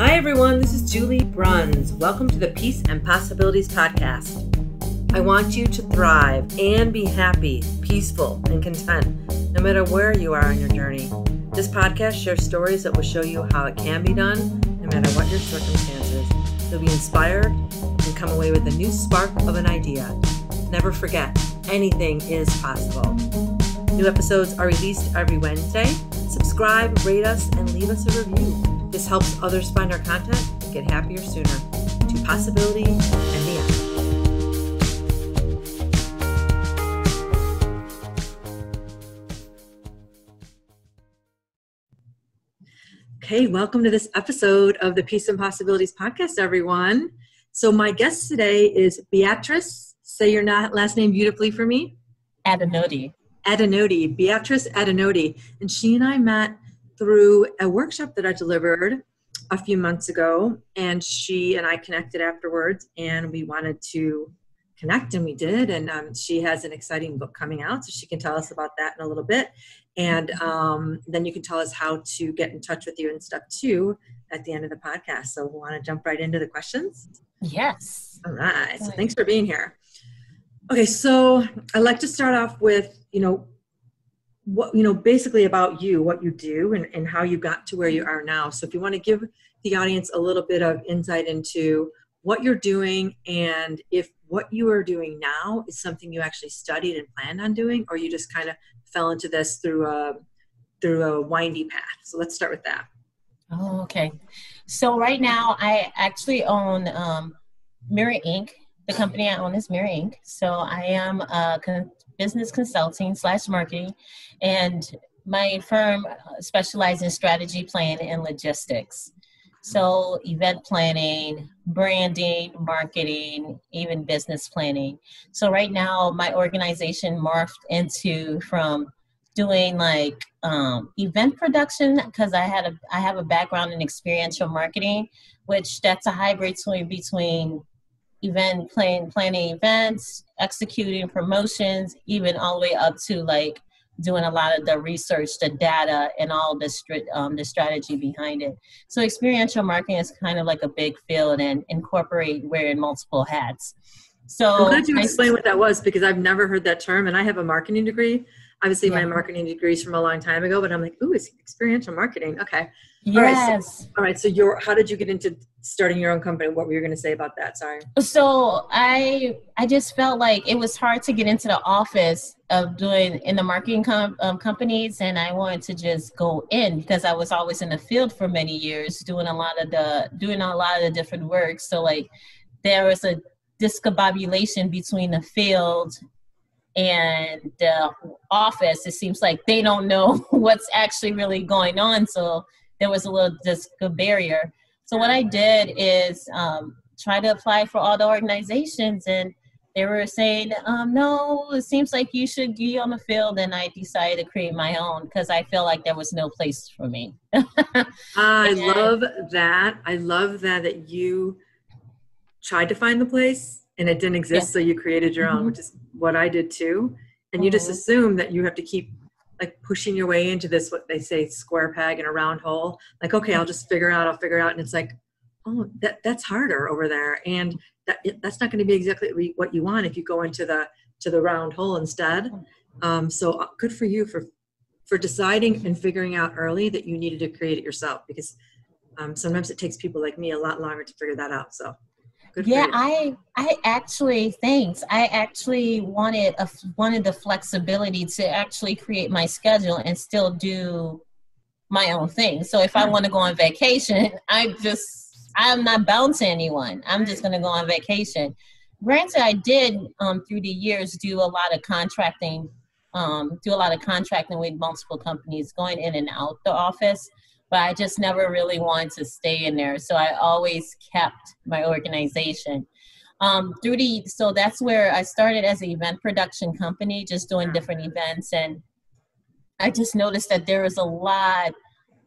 Hi everyone, this is Julie Bruns. Welcome to the Peace and Possibilities podcast. I want you to thrive and be happy, peaceful, and content, no matter where you are on your journey. This podcast shares stories that will show you how it can be done, no matter what your circumstances. You'll be inspired and come away with a new spark of an idea. Never forget, anything is possible. New episodes are released every Wednesday. Subscribe, rate us, and leave us a review. This helps others find our content and get happier sooner. To possibility and beyond. Okay, welcome to this episode of the Peace and Possibilities podcast, everyone. So my guest today is Beatrice. Say your last name beautifully for me. Adenodi. Adenodi, Beatrice Adenodi. And she and I met through a workshop that I delivered a few months ago, and she and I connected afterwards, and we wanted to connect, and we did. And she has an exciting book coming out, so she can tell us about that in a little bit. And then you can tell us how to get in touch with you and stuff too at the end of the podcast. So we want to jump right into the questions. Yes. All right. So thanks for being here. Okay. So I'd like to start off with, basically about you, what you do and how you got to where you are now. So if you want to give the audience a little bit of insight into what you're doing and if what you are doing now is something you actually studied and planned on doing, or you just kind of fell into this through a windy path. So let's start with that. Oh, okay. So right now I actually own Mirror Inc. The company I own is Mirror Inc. So I am business consulting / marketing, and my firm specializes in strategy planning and logistics. So event planning, branding, marketing, even business planning. So right now my organization morphed into from doing event production, because I have a background in experiential marketing, which that's a hybrid between event planning events, executing promotions, even all the way up to doing a lot of the research, the data, and all the strategy behind it. So experiential marketing is kind of like a big field and incorporate wearing multiple hats. So I'm glad you explained what that was, because I've never heard that term, and I have a marketing degree. Obviously, my marketing degree is from a long time ago, but I'm like, ooh, it's experiential marketing. Okay. Yes. All right. So how did you get into starting your own company? What were you going to say about that? Sorry. So I just felt like it was hard to get into the office of doing in the marketing companies, and I wanted to just go in because I was always in the field for many years, doing a lot of the different work. So there was a discombobulation between the field and the office. It seems like they don't know what's actually really going on. So there was a little barrier. So what I did is try to apply for all the organizations, and they were saying, no, it seems like you should be on the field. And I decided to create my own because I feel like there was no place for me. I love that you tried to find the place and it didn't exist. Yeah. So you created your own, which is what I did too. And you just assume that you have to keep pushing your way into this, what they say, square peg in a round hole. Okay, I'll figure out. And it's like, oh, that's harder over there. And that's not going to be exactly what you want if you go into the round hole instead. So good for you for deciding and figuring out early that you needed to create it yourself, because sometimes it takes people like me a lot longer to figure that out. So good for you. I actually wanted the flexibility to actually create my schedule and still do my own thing. So if I want to go on vacation, I'm not bound to anyone. I'm just going to go on vacation. Granted, I did through the years do a lot of contracting with multiple companies, going in and out the office, but I just never really wanted to stay in there. So I always kept my organization. So that's where I started as an event production company, just doing different events. And I just noticed that there was a lot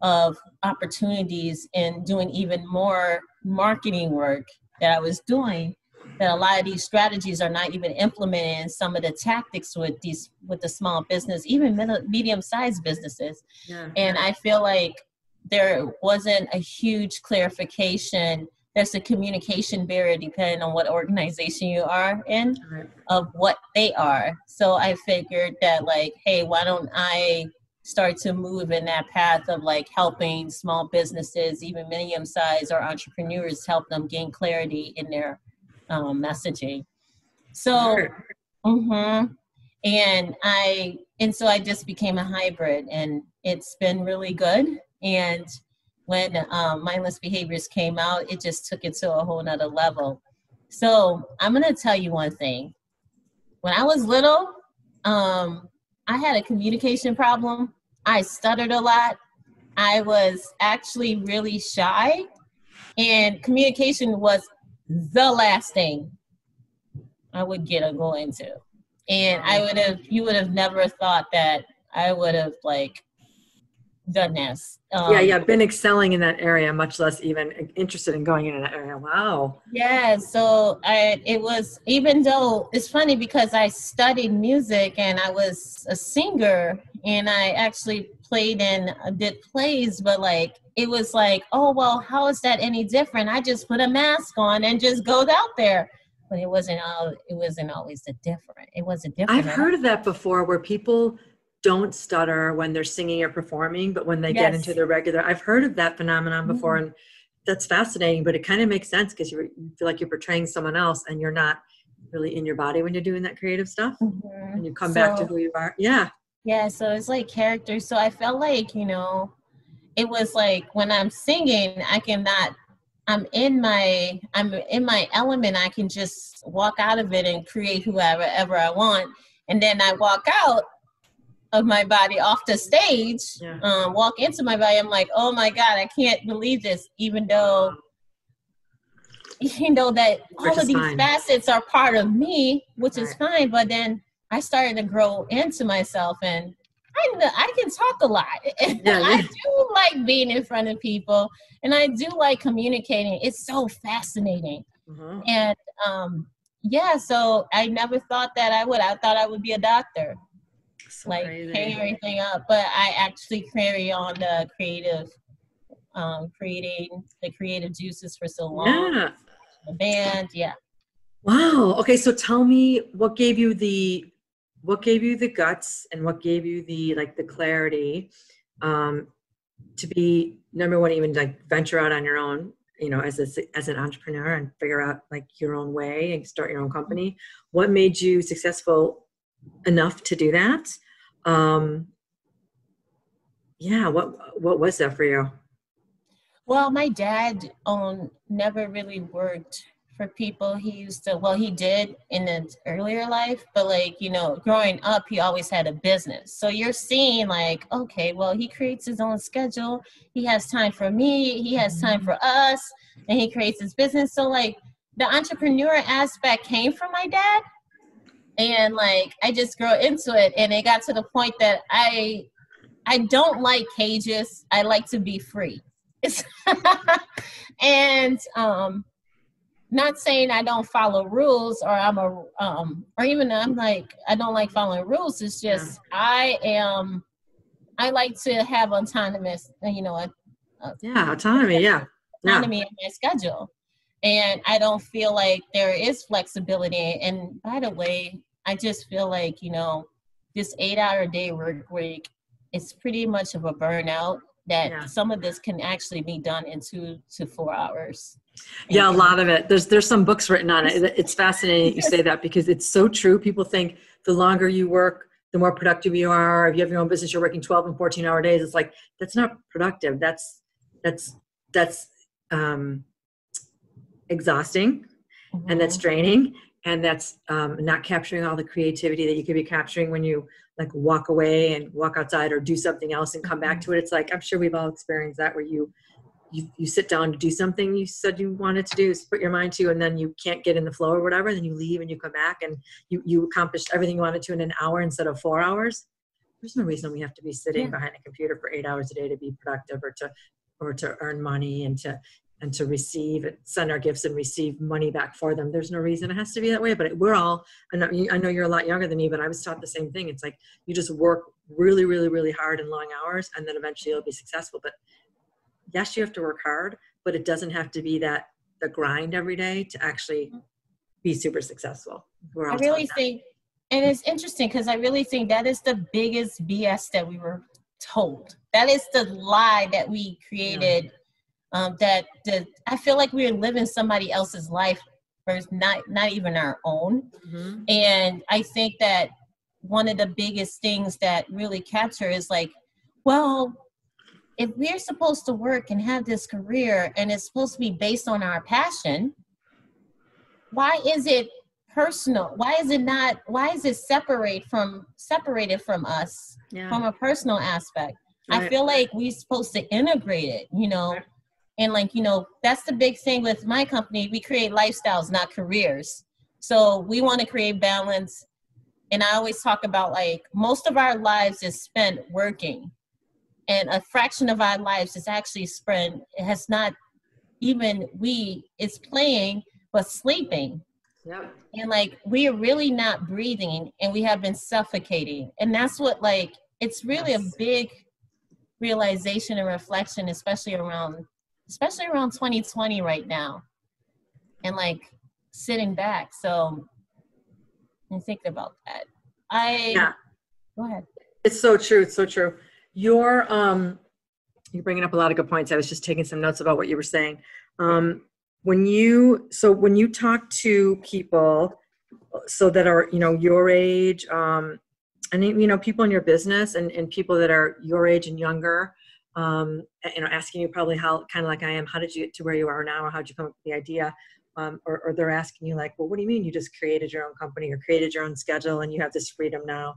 of opportunities in doing even more marketing work that I was doing, that a lot of these strategies are not even implemented in some of the tactics with the small business, even medium-sized businesses. Yeah. And I feel like there wasn't a huge clarification. There's a communication barrier depending on what organization you are in of what they are. So I figured that like, hey, why don't I start to move in that path of like helping small businesses, even medium-sized or entrepreneurs, help them gain clarity in their messaging. So, and so I just became a hybrid, and it's been really good. And when mindless behaviors came out, it just took it to a whole nother level. So I'm going to tell you one thing. When I was little, I had a communication problem. I stuttered a lot. I was actually really shy, and communication was the last thing I would get or go into. And you would have never thought that I would have like done this. Been excelling in that area, much less even interested in going into that area. Wow. Yeah, so it was, even though it's funny because I studied music and I was a singer and I actually did plays, but like, it was like, oh, well, how is that any different? I just put a mask on and just go out there. But it wasn't always different. It wasn't different. I've heard of that before, where people don't stutter when they're singing or performing, but when they get into their regular, I've heard of that phenomenon before, and that's fascinating, but it kind of makes sense because you feel like you're portraying someone else and you're not really in your body when you're doing that creative stuff. And you come back to who you are. Yeah. Yeah. So it's like character. So I felt like, it was like when I'm singing, I'm in my element. I can just walk out of it and create whoever I want. And then I walk out of my body off the stage, walk into my body. I'm like, oh my God, I can't believe this. Even though, that all of these facets are part of me, which is fine. But then I started to grow into myself, and I can talk a lot. I do like being in front of people, and I do like communicating. It's so fascinating. And so I never thought that I would. I thought I would be a doctor, hang everything up. But I actually carry on the creative, creating the creative juices for so long. The band, Wow. Okay, so tell me, what gave you the guts and what gave you the clarity to be, number one, even venture out on your own, as an entrepreneur and figure out your own way and start your own company? What made you successful enough to do that? What was that for you? Well, my dad never really worked for people. He did in his earlier life, but growing up, he always had a business. So you're seeing okay, well, he creates his own schedule. He has time for me. He has time for us, and he creates his business. So the entrepreneur aspect came from my dad, and I just grew into it. And it got to the point that I don't like cages. I like to be free. And not saying I don't follow rules or I don't like following rules. It's just I like to have autonomous, autonomy in my schedule. And I don't feel like there is flexibility. And by the way, I just feel like, this 8-hour day work week, it's pretty much of a burnout that some of this can actually be done in 2 to 4 hours. A lot of it. There's some books written on it. It's fascinating you say that because it's so true. People think the longer you work, the more productive you are. If you have your own business, you're working 12 and 14-hour days. It's that's not productive. That's exhausting, and that's draining, and that's not capturing all the creativity that you could be capturing when you walk away and walk outside or do something else and come back to it. It's I'm sure we've all experienced that, where you sit down to do something you said you wanted to do, put your mind to, and then you can't get in the flow or whatever. And then you leave and you come back and you accomplished everything you wanted to in an hour instead of 4 hours. There's no reason we have to be sitting behind a computer for 8 hours a day to be productive or to earn money and to receive and send our gifts and receive money back for them. There's no reason it has to be that way, but we're all, I know you're a lot younger than me, but I was taught the same thing. It's you just work really, really, really hard and long hours, and then eventually you'll be successful. But yes, you have to work hard, but it doesn't have to be the grind every day to actually be super successful. I really think, and it's interesting because I really think that is the biggest BS that we were told. That is the lie that we created. That I feel like we're living somebody else's life, versus not even our own. And I think that one of the biggest things that really capture is like, well, if we're supposed to work and have this career and it's supposed to be based on our passion, why is it personal? Why is it separated from us from a personal aspect? Right. I feel like we're supposed to integrate it, you know, right. And like, you know, that's the big thing with my company. We create lifestyles, not careers. So we want to create balance. And I always talk about like most of our lives is spent working, and a fraction of our lives is actually spent, it has not even, it's playing, but sleeping. Yep. And like, we are really not breathing, and we have been suffocating. And that's what, like, it's really a big realization and reflection, especially around 2020 right now. And like sitting back. So I'm thinking about that. Go ahead. It's so true. It's so true. You're bringing up a lot of good points. I was just taking some notes about what you were saying. When you talk to people so that are, you know, your age, and, you know, people in your business and people that are your age and younger, you know, asking you probably how, kind of like I am, how did you get to where you are now? Or how'd you come up with the idea? Or they're asking you like, well, what do you mean you just created your own company or created your own schedule and you have this freedom now?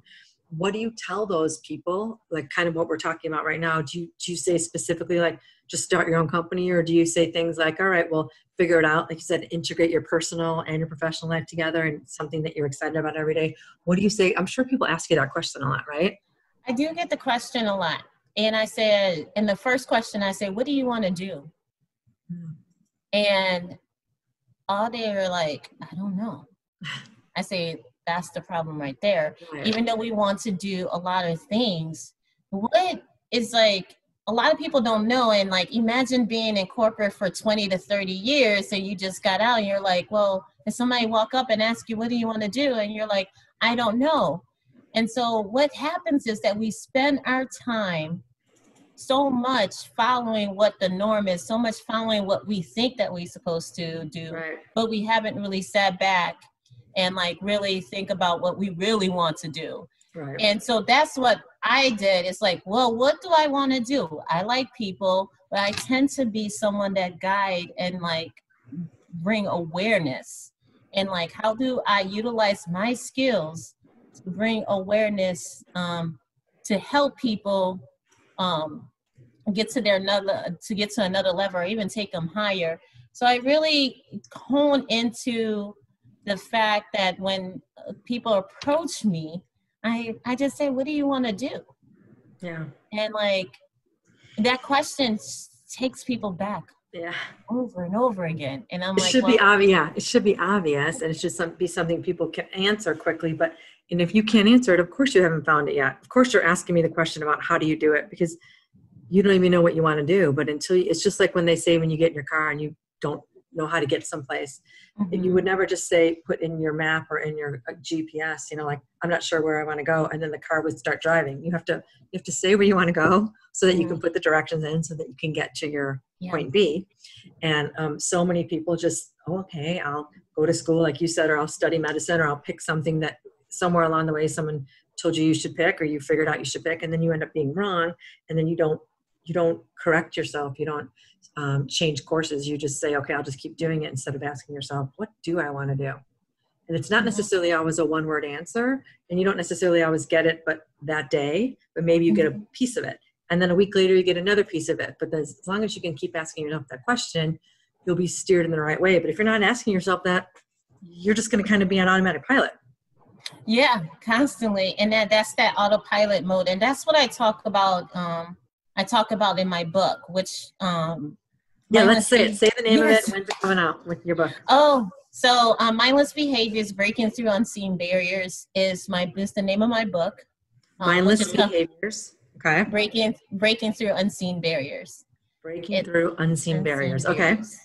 What do you tell those people, like kind of what we're talking about right now? Do you say specifically like just start your own company, or do you say things like, all right, well, figure it out, like you said, integrate your personal and your professional life together and something that you're excited about every day? What do you say? I'm sure people ask you that question a lot, right? I do get the question a lot. And I said, in the first question, I say, what do you want to do? And all they're like, I don't know. I say, that's the problem right there. Right. Even though we want to do a lot of things, what is like, a lot of people don't know. And like, imagine being in corporate for 20 to 30 years and you just got out and you're like, well, if somebody walk up and ask you, what do you want to do? And you're like, I don't know. And so what happens is that we spend our time so much following what the norm is, so much following what we think that we're supposed to do, right. But we haven't really sat back and like really think about what we really want to do. Right. And so that's what I did. It's like, well, what do I want to do? I like people, but I tend to be someone that guide and like bring awareness. And like, how do I utilize my skills to bring awareness to help people get to another level, or even take them higher. So I really hone into the fact that when people approach me, I just say, what do you want to do? Yeah. And like that question takes people back. Yeah. Over and over again. And I'm like, it should be obvious. Yeah, it should be obvious, and it should be something people can answer quickly. And if you can't answer it, of course you haven't found it yet. Of course you're asking me the question about how do you do it, because you don't even know what you want to do. But it's just like when they say when you get in your car and you don't know how to get someplace, you would never just say, put in your map or in your GPS, you know, like, I'm not sure where I want to go. And then the car would start driving. You have to say where you want to go so that you can put the directions in so that you can get to your point B. And so many people just, okay, I'll go to school, like you said, or I'll study medicine, or I'll pick something that somewhere along the way someone told you should pick, or you figured out you should pick, and then you end up being wrong. And then you don't correct yourself. You don't change courses. You just say, okay, I'll just keep doing it, instead of asking yourself, what do I want to do? And it's not necessarily always a one-word answer, and you don't necessarily always get it but that day, but maybe you get a piece of it. And then a week later, you get another piece of it. But as long as you can keep asking yourself that question, you'll be steered in the right way. But if you're not asking yourself that, you're just going to kind of be on automatic pilot. Yeah, constantly. And that's that autopilot mode. And that's what I talk about. I talk about in my book, which let's say it. Say the name of it. When's it coming out with your book? Oh, so Mindless Behaviors, Breaking Through Unseen Barriers is the name of my book. Mindless Behaviors. Okay. Breaking Through Unseen Barriers. Breaking Through Unseen Barriers. Okay. Barriers.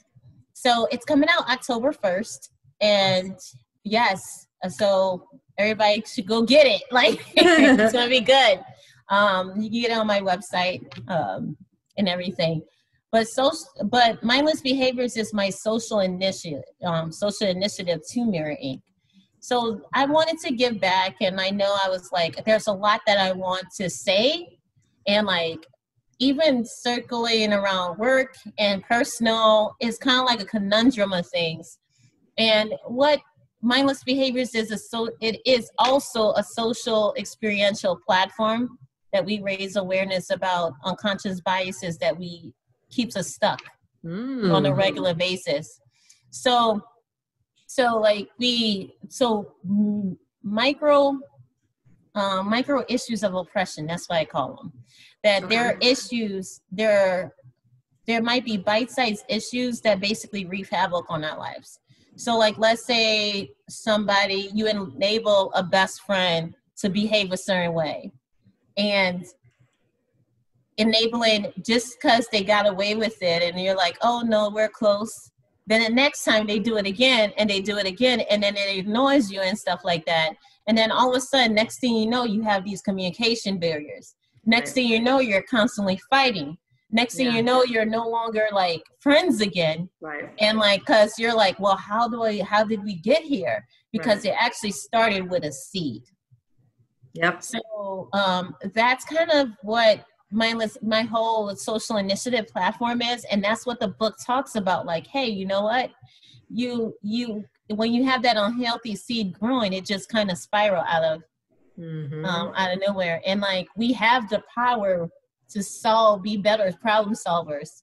So it's coming out October 1st. And yes, so everybody should go get it. Like, it's going to be good. You can get it on my website and everything. But Mindless Behaviors is my social initiative to Mirror Inc. So I wanted to give back, and I know I was like, there's a lot that I want to say, and like even circulating around work and personal is kind of like a conundrum of things. And what Mindless Behaviors is, it is also a social experiential platform that we raise awareness about unconscious biases that keeps us stuck on a regular basis. So micro issues of oppression, that's what I call them. That there are issues, there might be bite-sized issues that basically wreak havoc on our lives. So like, let's say you enable a best friend to behave a certain way, and enabling just because they got away with it, and you're like, oh no, we're close. Then the next time they do it again, and then it ignores you and stuff like that. And then all of a sudden, next thing you know, you have these communication barriers. Next thing you know, you're constantly fighting. Next thing you know, you're no longer like friends again. Right. And like, cause you're like, well, how did we get here? Because it actually started with a seed. Yep. So that's kind of what my whole social initiative platform is. And that's what the book talks about. Like, hey, you know what? When you have that unhealthy seed growing, it just kind of spiral out of nowhere. And like, we have the power to be better problem solvers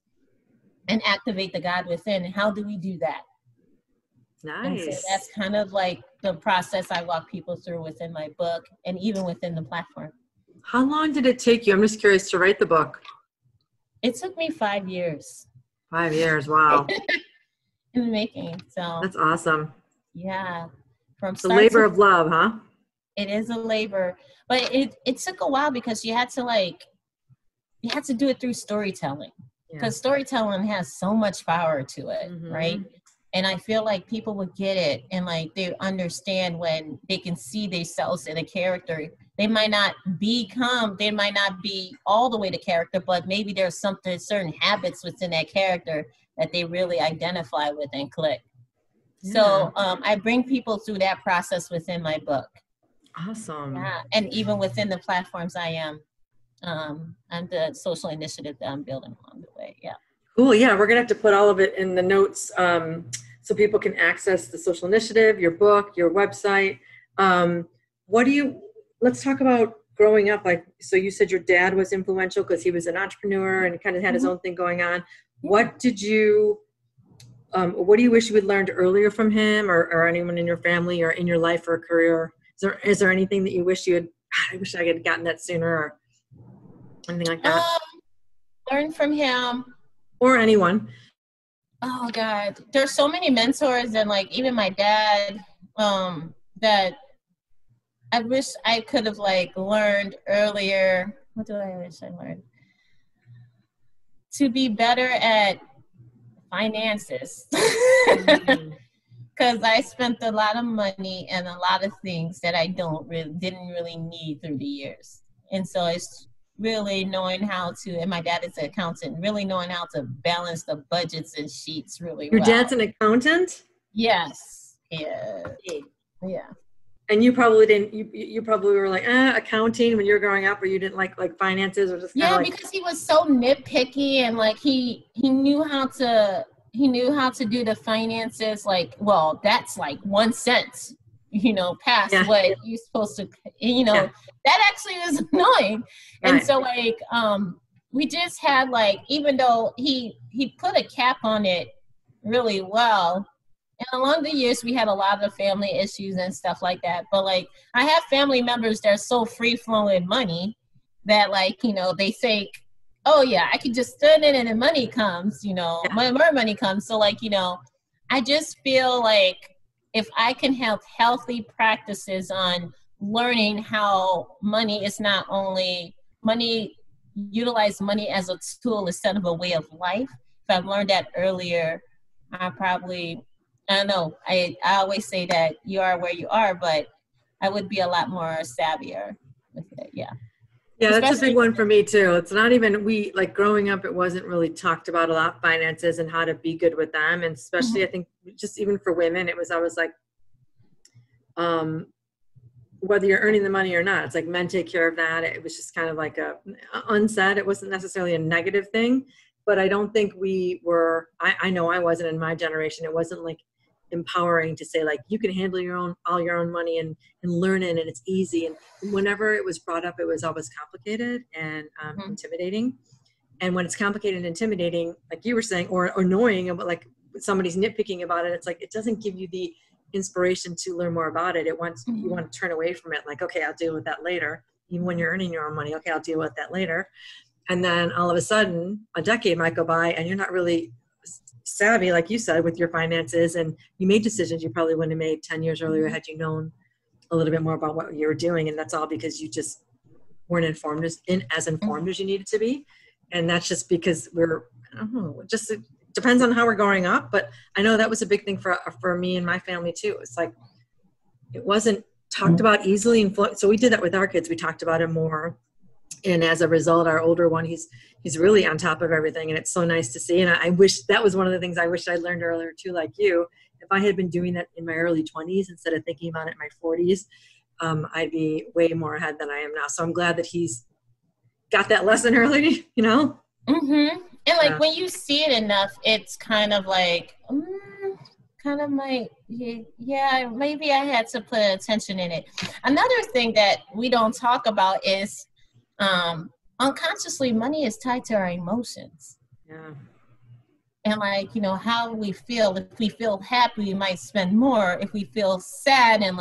and activate the God within. And how do we do that? Nice. And so that's kind of like the process I walk people through within my book and even within the platform. How long did it take you? I'm just curious, to write the book. It took me 5 years. 5 years. Wow. In the making. So that's awesome. Yeah. It's a labor of love, huh? It is a labor, but it took a while because you had to do it through storytelling, because storytelling has so much power to it, right? And I feel like people would get it, and like they understand when they can see themselves in a character. They might not be all the way to character, but maybe there's certain habits within that character that they really identify with and click. Yeah. So I bring people through that process within my book. Awesome. Yeah, and even within the platforms I am, and the social initiative that I'm building along the way. Yeah. Cool. Yeah, we're gonna have to put all of it in the notes so people can access the social initiative, your book, your website. Let's talk about growing up. Like, so you said your dad was influential because he was an entrepreneur and kind of had his own thing going on. What do you wish you had learned earlier from him, or anyone in your family or in your life or career? Is there anything that you wish I wish I had gotten that sooner, or anything like that? Learn from him. Or anyone. Oh God, there's so many mentors, and like even my dad, that I wish I could have like learned earlier. What do I wish I learned? To be better at finances. Because I spent a lot of money and a lot of things that I didn't really need through the years. And so it's really knowing how to, and my dad is an accountant, really knowing how to balance the budgets and sheets really well. Your dad's an accountant? Yes. Yeah. Yeah. And you probably didn't, you probably were like, accounting when you were growing up, or you didn't like finances, or just because he was so nitpicky, and like he knew how to do the finances, like, well, that's like 1 cent, past what you're supposed to, that actually was annoying. Right. And so like, we just had like, even though he put a cap on it really well, and along the years we had a lot of family issues and stuff like that. But like, I have family members that are so free flowing money that like, they think, oh yeah, I could just spend it and the money comes, more money comes. So like, I just feel like if I can have healthy practices on learning how money is not only money, utilize money as a tool instead of a way of life. If I've learned that earlier, I don't know. I always say that you are where you are, but I would be a lot more savvier with it. Yeah. Yeah, that's a Especially, big one for me too. It's not even, we like growing up, it wasn't really talked about a lot, finances and how to be good with them. And especially, I think just even for women, it was always like, whether you're earning the money or not, it's like men take care of that. It was just kind of like a unsaid. It wasn't necessarily a negative thing, but I don't think we were, I know I wasn't in my generation. It wasn't like empowering to say like, you can handle all your own money and learn it, and it's easy. And whenever it was brought up, it was always complicated and intimidating. And when it's complicated and intimidating, like you were saying, or annoying, about like somebody's nitpicking about it, it's like, it doesn't give you the inspiration to learn more about it. You want to turn away from it. Like, okay, I'll deal with that later. Even when you're earning your own money, okay, I'll deal with that later. And then all of a sudden a decade might go by and you're not really savvy, like you said, with your finances, and you made decisions you probably wouldn't have made 10 years earlier had you known a little bit more about what you were doing. And that's all because you just weren't informed as informed as you needed to be. And that's just because I don't know, just it depends on how we're growing up. But I know that was a big thing for me and my family too. It's like, it wasn't talked about easily. And so we did that with our kids. We talked about it more. And as a result, our older one, he's really on top of everything. And it's so nice to see. And I wish that was one of the things I wish I learned earlier too, like you. If I had been doing that in my early 20s instead of thinking about it in my 40s, I'd be way more ahead than I am now. So I'm glad that he's got that lesson early, you know? Mm-hmm. And like when you see it enough, it's kind of like, yeah, maybe I had to put attention in it. Another thing that we don't talk about is unconsciously money is tied to our emotions. Yeah. And like, you know, how we feel. If we feel happy, we might spend more. If we feel sad and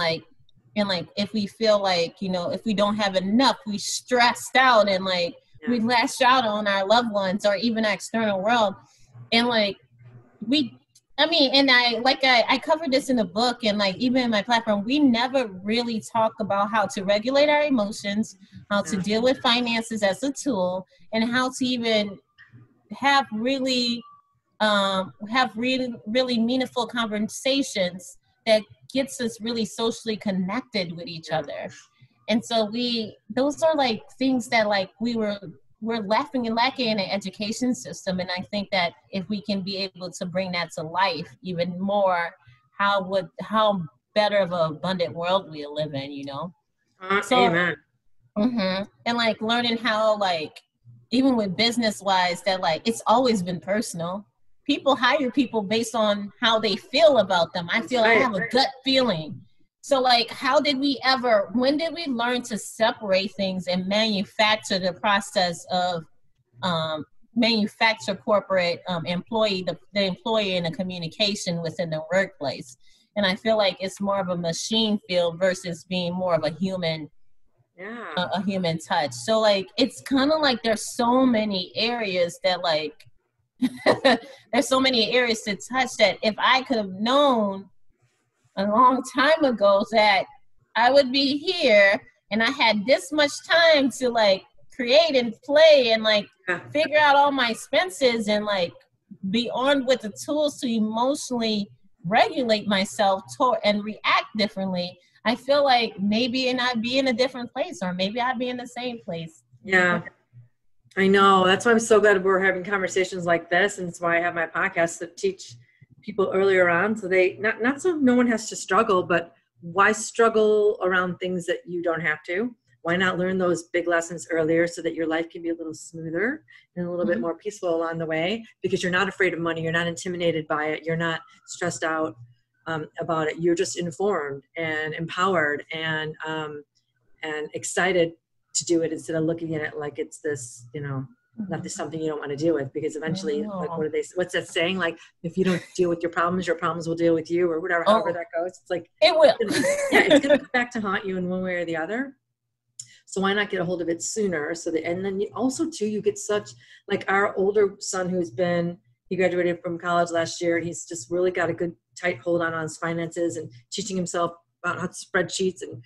if we feel like, you know, if we don't have enough, we stressed out and like we lash out on our loved ones or even our external world. And like I covered this in the book, and like even in my platform, we never really talk about how to regulate our emotions, how to deal with finances as a tool, and how to even have really meaningful conversations that gets us really socially connected with each other. And so those are like things that like we're lacking in the education system. And I think that if we can be able to bring that to life even more, how better of an abundant world we live in, you know? Amen. And like learning how, like, even with business wise, that like, it's always been personal. People hire people based on how they feel about them. I have a gut feeling. So like, when did we learn to separate things and manufacture the process of manufacture corporate employee, the employee and the communication within the workplace? And I feel like it's more of a machine field versus being more of a human touch. So like, it's kind of like there's so many areas that like, there's so many areas to touch that if I could have known a long time ago that I would be here and I had this much time to like create and play and like figure out all my expenses and like be armed with the tools to emotionally regulate myself and react differently, I feel like maybe I'd be in a different place, or maybe I'd be in the same place. Yeah, I know. That's why I'm so glad we're having conversations like this. And it's why I have my podcast to teach people earlier on, so they not so no one has to struggle, but why struggle around things that you don't have to? Why not learn those big lessons earlier so that your life can be a little smoother and a little bit more peaceful along the way, because you're not afraid of money, you're not intimidated by it, you're not stressed out about it, you're just informed and empowered and excited to do it, instead of looking at it like it's this, you know, not this something you don't want to deal with, because eventually, like, what's that saying? Like, if you don't deal with your problems will deal with you, or whatever, however that goes. It's like, it will. It's going to come back to haunt you in one way or the other. So why not get a hold of it sooner? And then you also too, you get such, like our older son he graduated from college last year, and he's just really got a good tight hold on his finances and teaching himself about how to spreadsheets and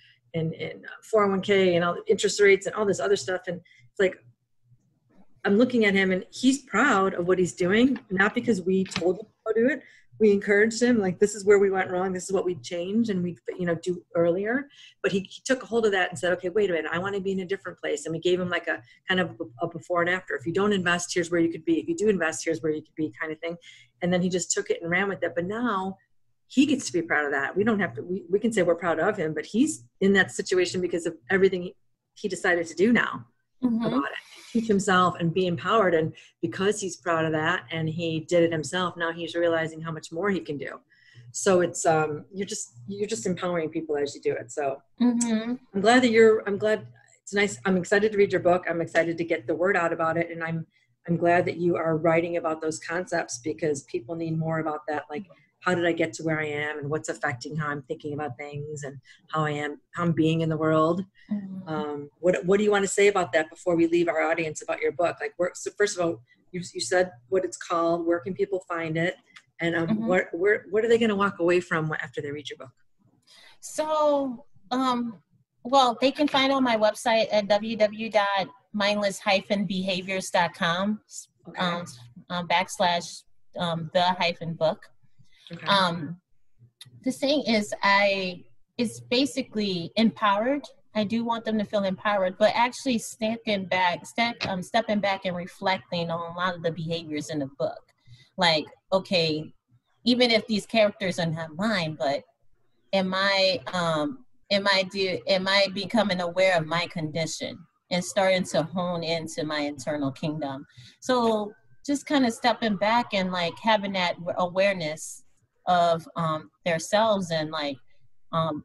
401k and all the interest rates and all this other stuff. And it's like, I'm looking at him and he's proud of what he's doing, not because we told him how to do it. We encouraged him, like, this is where we went wrong. This is what we changed and we, do earlier. But he took a hold of that and said, okay, wait a minute, I want to be in a different place. And we gave him like a kind of a before and after. If you don't invest, here's where you could be. If you do invest, here's where you could be, kind of thing. And then he just took it and ran with it. But now he gets to be proud of that. We don't have to, we can say we're proud of him, but he's in that situation because of everything he decided to do now about it. Teach himself and be empowered. And because he's proud of that and he did it himself, now he's realizing how much more he can do. So it's, you're just empowering people as you do it. So I'm glad it's nice. I'm excited to read your book. I'm excited to get the word out about it. And I'm glad that you are writing about those concepts because people need more about that. Like, how did I get to where I am and what's affecting how I'm thinking about things and how I'm being in the world. What do you want to say about that before we leave our audience about your book? Like, so first of all, you said what it's called, where can people find it? And what are they going to walk away from after they read your book? So, well, they can find it on my website at www.mindless-behaviors.com /the-book. Okay. The thing is, it's basically empowered. I do want them to feel empowered, but actually stepping back and reflecting on a lot of the behaviors in the book. Like, okay, even if these characters are not mine, but am I becoming aware of my condition and starting to hone into my internal kingdom? So just kind of stepping back and like having that awareness of their selves and like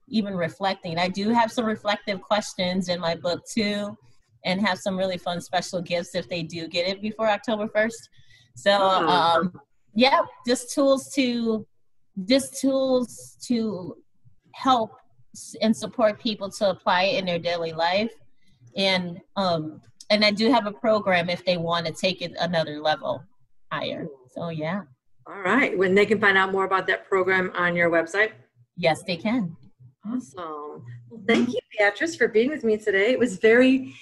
even reflecting. I do have some reflective questions in my book too, and have some really fun special gifts if they do get it before October 1st. So yeah, just tools to help and support people to apply it in their daily life. And I do have a program if they want to take it another level higher. So yeah. All right. When they can find out more about that program on your website? Yes, they can. Awesome. Well, thank you, Beatrice, for being with me today. It was very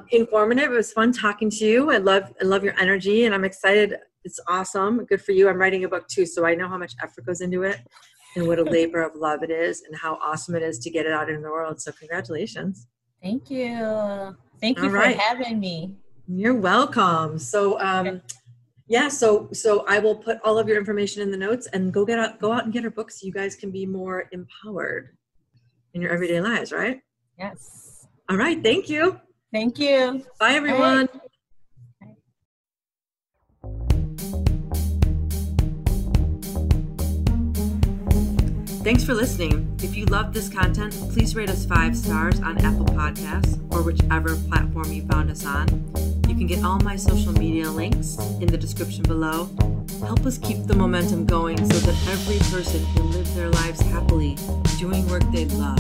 informative. It was fun talking to you. I love your energy, and I'm excited. It's awesome. Good for you. I'm writing a book too, so I know how much effort goes into it and what a labor of love it is and how awesome it is to get it out in the world. So congratulations. Thank you. Thank you for having me. You're welcome. So, yeah, so I will put all of your information in the notes and go out and get her book so you guys can be more empowered in your everyday lives, right? Yes. All right. Thank you. Thank you. Bye, everyone. Bye. Thanks for listening. If you love this content, please rate us 5 stars on Apple Podcasts or whichever platform you found us on. You can get all my social media links in the description below. Help us keep the momentum going so that every person can live their lives happily, doing work they love.